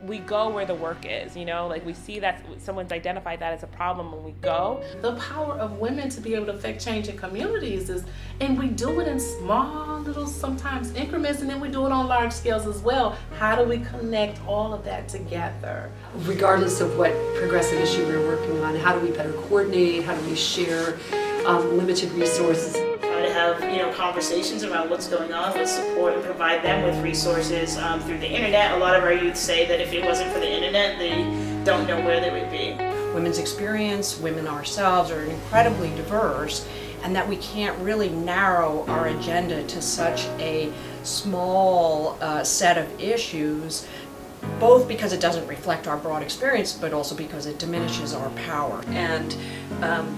we go where the work is, like we see that someone's identified that as a problem and we go. The power of women to be able to affect change in communities and we do it in small little sometimes increments, and then we do it on large scales as well. How do we connect all of that together? Regardless of what progressive issue we're working on, how do we better coordinate? How do we share limited resources? Try to have conversations about what's going on with support and provide them with resources through the internet. A lot of our youth say that if it wasn't for the internet, they don't know where they would be. Women's experience, women ourselves are incredibly diverse, and that we can't really narrow our agenda to such a small set of issues, both because it doesn't reflect our broad experience, but also because it diminishes our power. And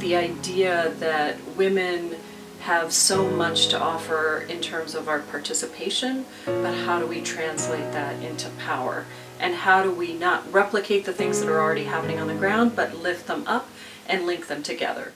the idea that women have so much to offer in terms of our participation, but how do we translate that into power? And how do we not replicate the things that are already happening on the ground, but lift them up and link them together?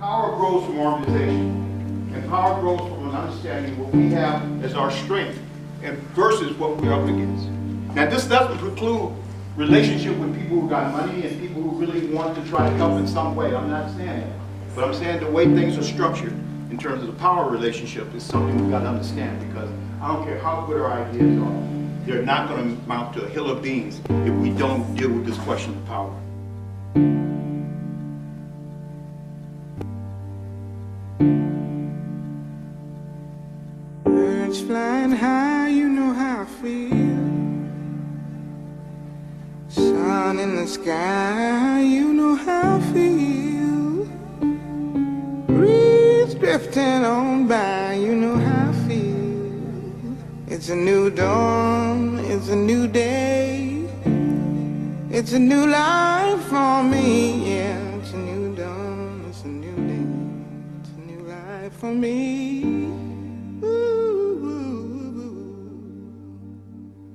Power grows from organization, and power grows from an understanding what we have as our strength and versus what we're up against. Now, this doesn't preclude relationship with people who got money and people who really want to try to help in some way. I'm not saying that. But I'm saying the way things are structured in terms of the power relationship is something we've got to understand, because I don't care how good our ideas are, they're not going to amount to a hill of beans if we don't deal with this question of power. Birds flying high, you know how I feel. Sun in the sky, you know how I feel. Breeze drifting on by, you know how I feel. It's a new dawn, it's a new day. It's a new life for me, yeah. It's a new dawn, it's a new day. It's a new life for me.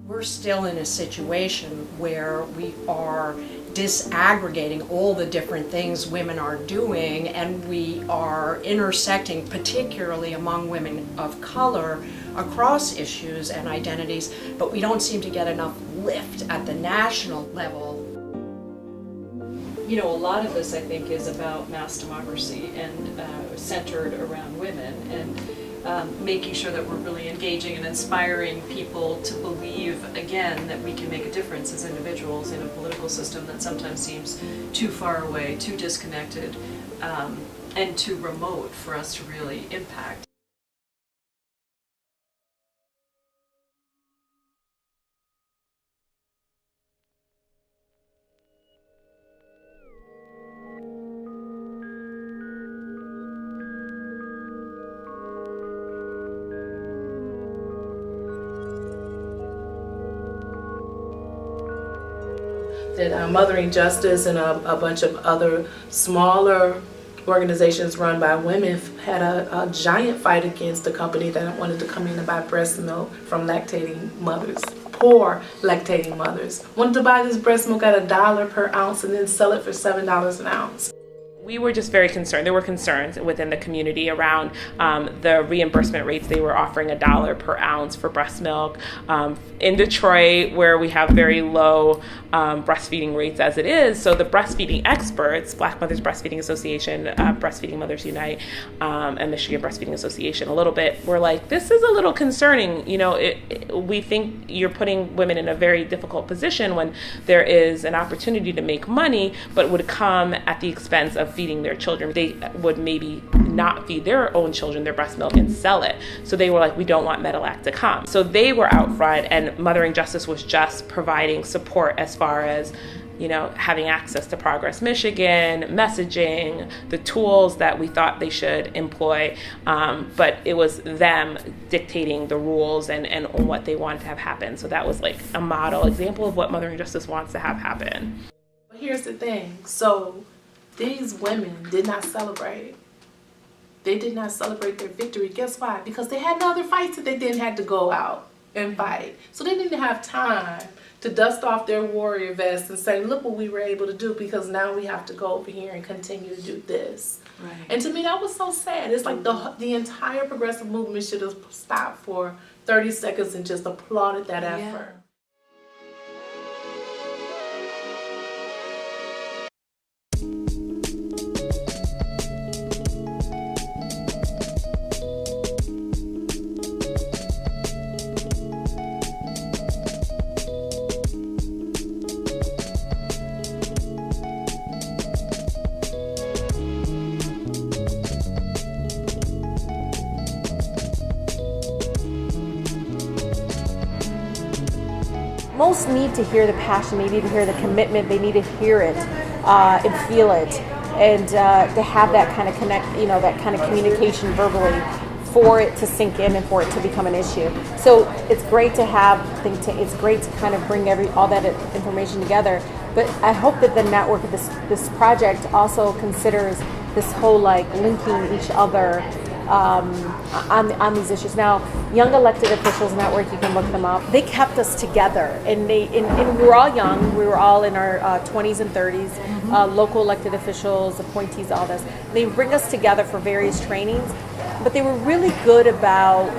We're still in a situation where we are disaggregating all the different things women are doing, and we are intersecting, particularly among women of color, across issues and identities, but we don't seem to get enough lift at the national level. A lot of this, I think, is about mass democracy and centered around women, and making sure that we're really engaging and inspiring people to believe, again, that we can make a difference as individuals in a political system that sometimes seems too far away, too disconnected, and too remote for us to really impact. That Mothering Justice and a bunch of other smaller organizations run by women had a giant fight against a company that wanted to come in and buy breast milk from lactating mothers, poor lactating mothers. Wanted to buy this breast milk at $1 per ounce and then sell it for $7 an ounce. We were just very concerned. There were concerns within the community around the reimbursement rates. They were offering $1 per ounce for breast milk. In Detroit, where we have very low breastfeeding rates as it is, so the breastfeeding experts, Black Mothers Breastfeeding Association, Breastfeeding Mothers Unite, and Michigan Breastfeeding Association a little bit, were like, this is a little concerning. We think you're putting women in a very difficult position when there is an opportunity to make money, but would come at the expense of feeding their children. They would maybe not feed their own children their breast milk and sell it. So they were like, we don't want Medilac to come. So they were out front, and Mothering Justice was just providing support as far as, having access to Progress Michigan, messaging, the tools that we thought they should employ, but it was them dictating the rules and what they wanted to have happen. So that was like a model example of what Mothering Justice wants to have happen. Here's the thing. So these women did not celebrate. They did not celebrate their victory. Guess why? Because they had other fights that they didn't have to go out and fight. So they didn't have time to dust off their warrior vest and say, look what we were able to do, because now we have to go over here and continue to do this. Right. And to me, that was so sad. It's like the entire progressive movement should have stopped for 30 seconds and just applauded that effort. Most need to hear the passion, they need to hear the commitment, they need to hear it and feel it, and to have that kind of that kind of communication verbally for it to sink in and for it to become an issue. So it's great to have, it's great to kind of bring all that information together, but I hope that the network of this project also considers this whole linking each other on these issues. Now, Young Elected Officials Network, you can look them up. They kept us together, and we were all young. We were all in our 20s and 30s, local elected officials, appointees, all this. They bring us together for various trainings, but they were really good about,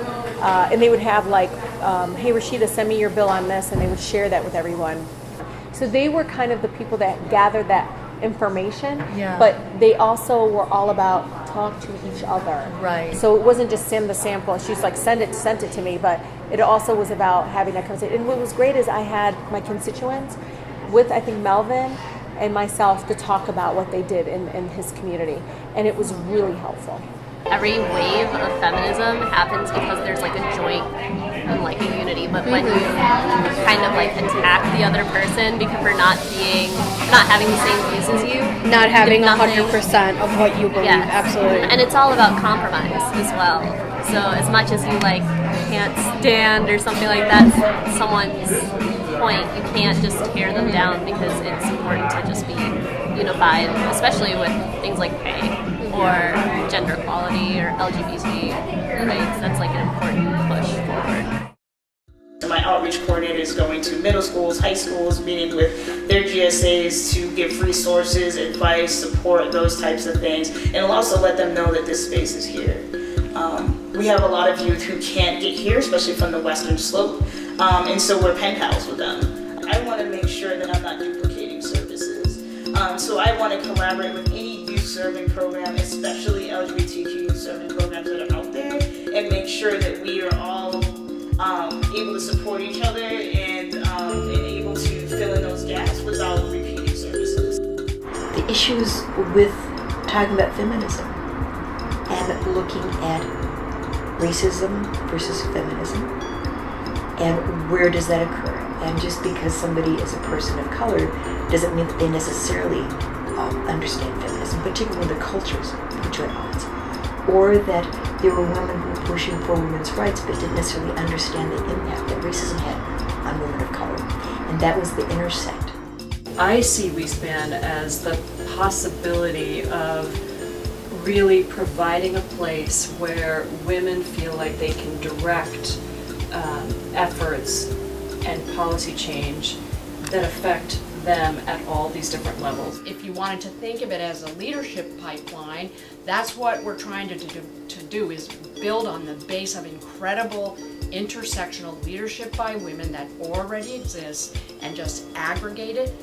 and they would have hey Rashida, send me your bill on this, and they would share that with everyone. So they were kind of the people that gathered that information, but they also were all about talk to each other. Right. So it wasn't just send the sample. She's like, sent it to me, but it also was about having that conversation. And what was great is I had my constituents with, I think, Melvin and myself to talk about what they did in his community, and it was really helpful. Every wave of feminism happens because there's a joint and a unity, but when you kind of attack the other person because for not having the same views as you, Not having 100% of what you believe, yes. absolutely. And it's all about compromise as well. So as much as you can't stand or something like that, someone's point, you can't just tear them down, because it's important to just be unified, especially with things like pay or gender equality or LGBT rights. That's an important push forward. My outreach coordinator is going to middle schools, high schools, meeting with their GSAs to give resources, advice, support, those types of things. And it'll also let them know that this space is here. We have a lot of youth who can't get here, especially from the Western Slope, and so we're pen pals with them. I want to make sure that I'm not duplicating services. So I want to collaborate with any youth serving program, especially LGBTQ youth serving programs that are out there, and make sure that we are all able to support each other and able to fill in those gaps without repeating services. The issues with talking about feminism and looking at racism versus feminism and where does that occur. And just because somebody is a person of color doesn't mean that they necessarily understand feminism, particularly the cultures which are at odds. Or that there were women who were pushing for women's rights but didn't necessarily understand the impact that racism had on women of color. And that was the intersect. I see WESPAN as the possibility of really providing a place where women feel like they can direct efforts and policy change that affect them at all these different levels. If you wanted to think of it as a leadership pipeline, that's what we're trying to do is build on the base of incredible intersectional leadership by women that already exists and just aggregate it,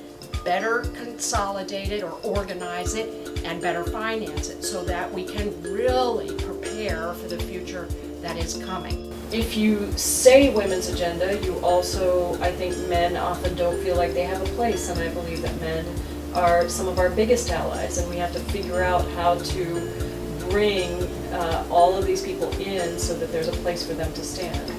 better consolidate it or organize it, and better finance it so that we can really prepare for the future that is coming. If you say women's agenda, you also, I think men often don't feel like they have a place, and I believe that men are some of our biggest allies, and we have to figure out how to bring all of these people in so that there's a place for them to stand.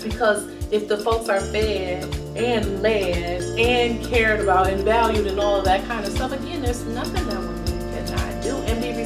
Because if the folks are fed and led and cared about and valued and all of that kind of stuff. Again, there's nothing that women cannot do. And be